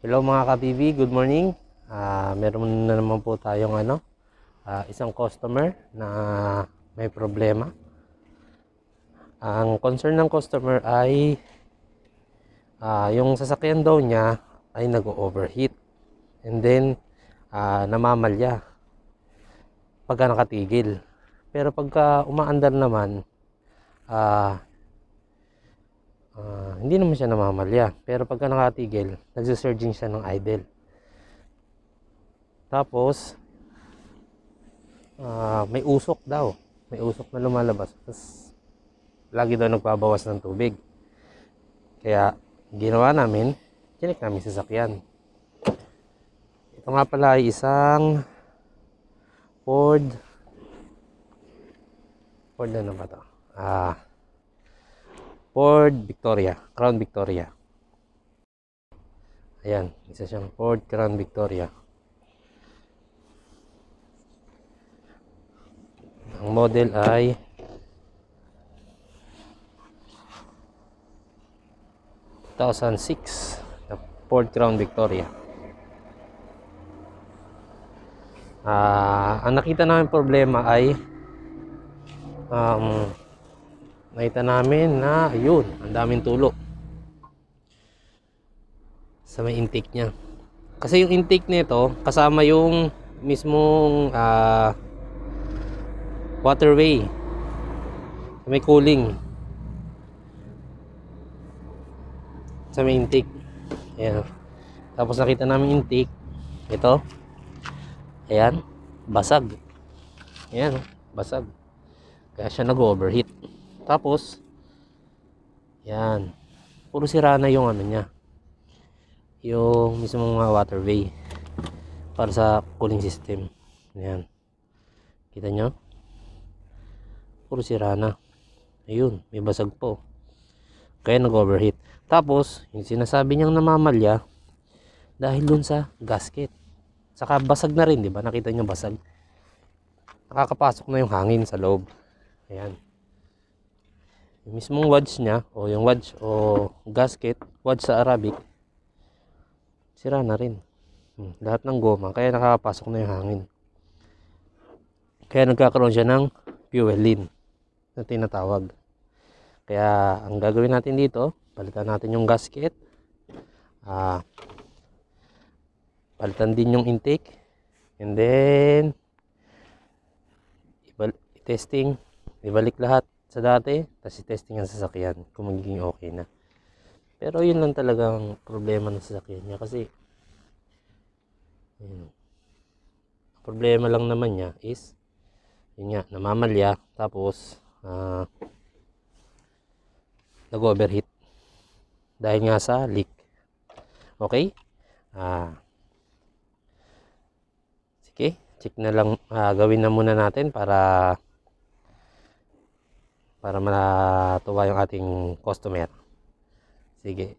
Hello mga ka-PB, good morning. Meron na naman po tayong isang customer na may problema. Ang concern ng customer ay yung sasakyan daw niya ay nag-overheat and then namamalya pagka nakatigil. Pero pagka umaandar naman, hindi naman siya namamalya. Pero pagka nakatigil, nagsisurging siya ng idle. Tapos, may usok daw. May usok na lumalabas. Tapos, lagi daw nagbabawas ng tubig. Kaya, ginawa namin, chinik namin sasakyan. Ito nga pala ay isang Ford ano ba ito? Ford Victoria, Crown Victoria. Ayan, isa siyang Ford Crown Victoria. Ang model ay na Ford Crown Victoria. Ang nakita namin problema ay nakita namin na ayun, ang daming tulo sa may intake niya. Kasi yung intake nito kasama yung mismong waterway, may cooling sa may intake. Ayan. Tapos nakita namin intake ito, ayan, basag. Ayan, basag, kaya siya nag-overheat. Tapos yan, puro sira na yung ano niya, yung mismong waterway para sa cooling system. Ayan, kita nyo, puro sira na. Ayun, may basag po, kaya nag-overheat. Tapos yung sinasabi niyang namamalya dahil dun sa gasket, saka basag na rin, di ba? Nakita nyo basag, nakakapasok na yung hangin sa loob. Ayan, yung mismong wads niya, o yung wads o gasket, wads sa Arabic, sira na rin. Lahat ng goma, kaya nakakapasok na yung hangin. Kaya nagkakaroon siya ng fuel lean na tinatawag. Kaya ang gagawin natin dito, palitan natin yung gasket, palitan din yung intake, and then i-testing, ibalik lahat sa dati, tapos i-testing ang sasakyan kung magiging okay na. Pero yun lang talagang problema ng sasakyan niya, kasi problema lang naman niya is yun nga, namamalya, tapos nag-overheat dahil nga sa leak. Okay, sige, check na lang, gawin na muna natin para matuwa yung ating customer. Sige.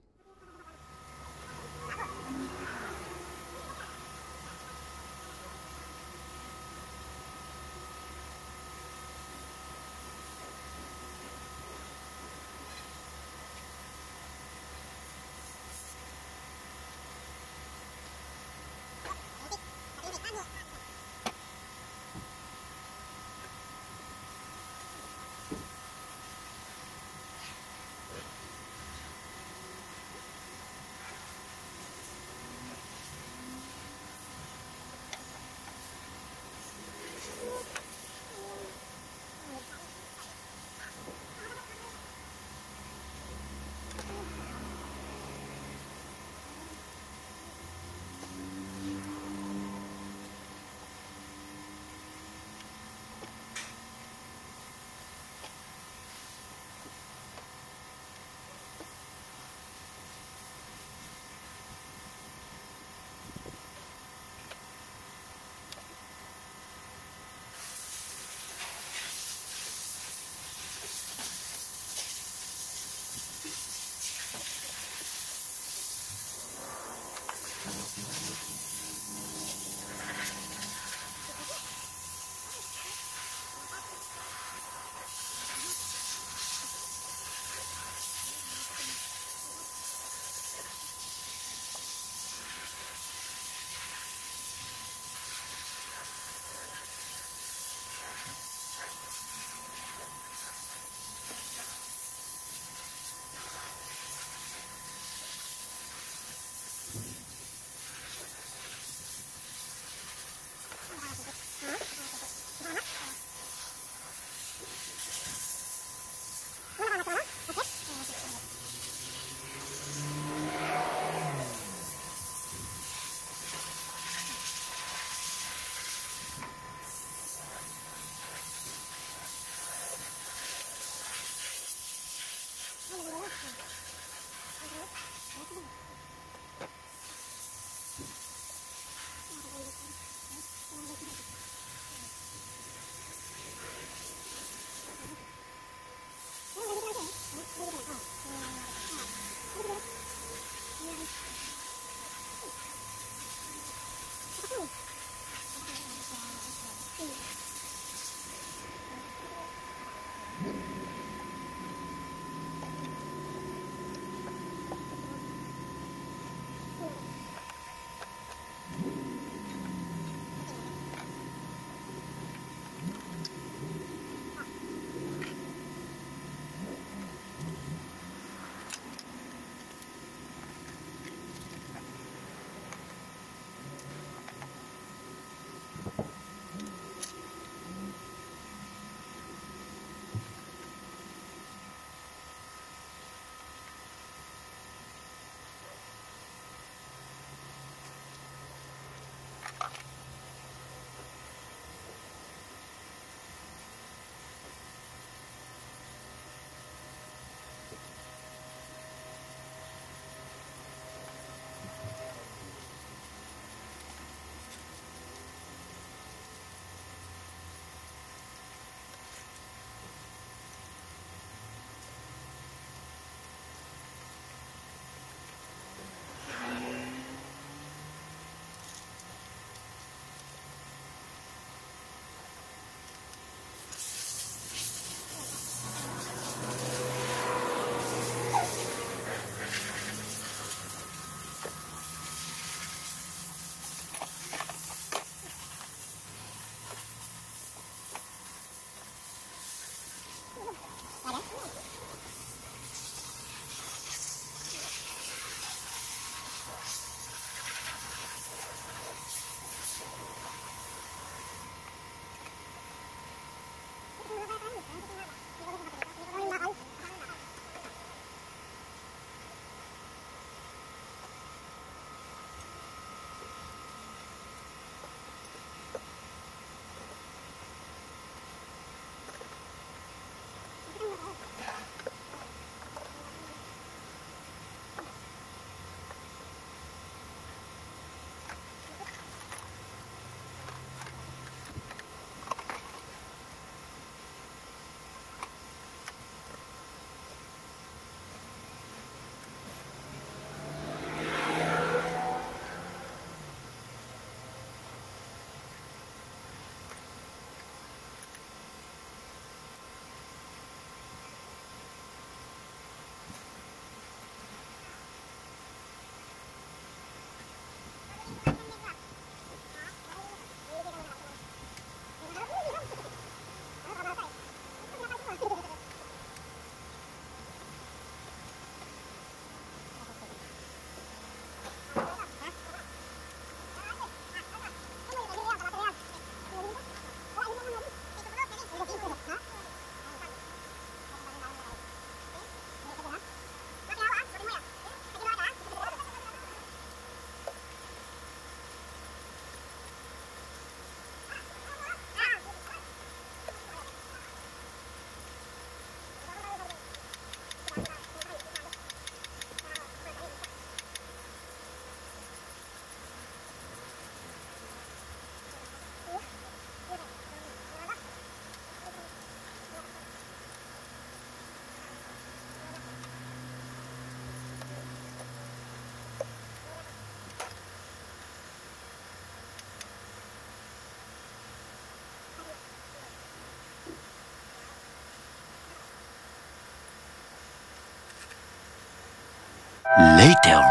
later.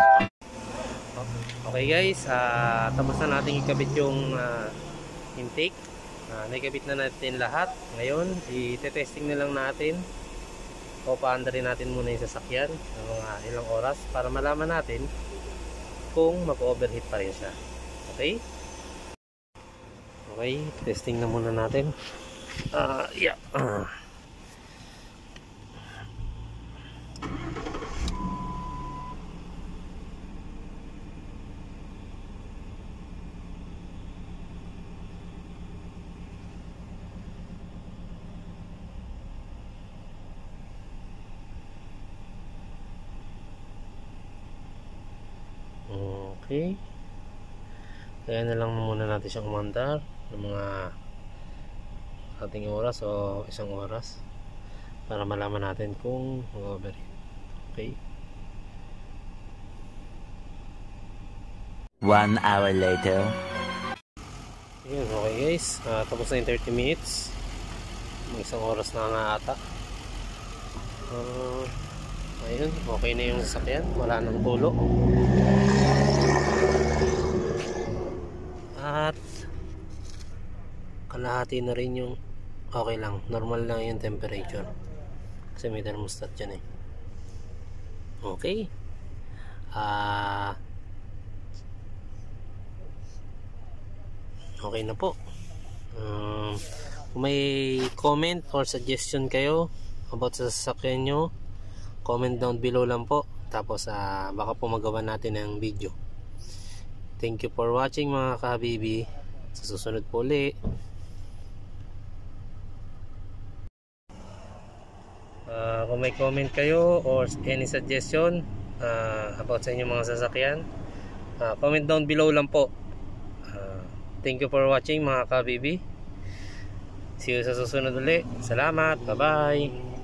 Okay guys, tapos na natin ikabit yung intake. Naikabit na natin lahat. Ngayon, i-testing na lang natin o paanda rin natin muna yung sasakyan ng mga ilang oras para malaman natin kung mag-overheat pa rin siya. Okay? Okay, testing na muna natin. Yeah. Okay. Kaya na lang muna natin siyang umandar ng mga ating oras o isang oras para malaman natin kung mag-overheat. Okay. 1 hour later. Yun, okay guys. Tapos na yung 30 minutes. May isang oras na nga ata. Ayun, okay na yung sasakyan. Wala nang tulo. At kalahati na rin yung okay lang, normal lang yung temperature kasi may thermostat dyan eh. Okay, okay na po. Kung may comment or suggestion kayo about sa sasakyan nyo, comment down below lang po, tapos baka po magawa natin ng video. Thank you for watching mga kahabibi. Sa susunod po ulit. Kung may comment kayo or any suggestion about sa inyong mga sasakyan, comment down below lang po. Thank you for watching mga kahabibi. See you sa susunod ulit. Salamat. Bye bye.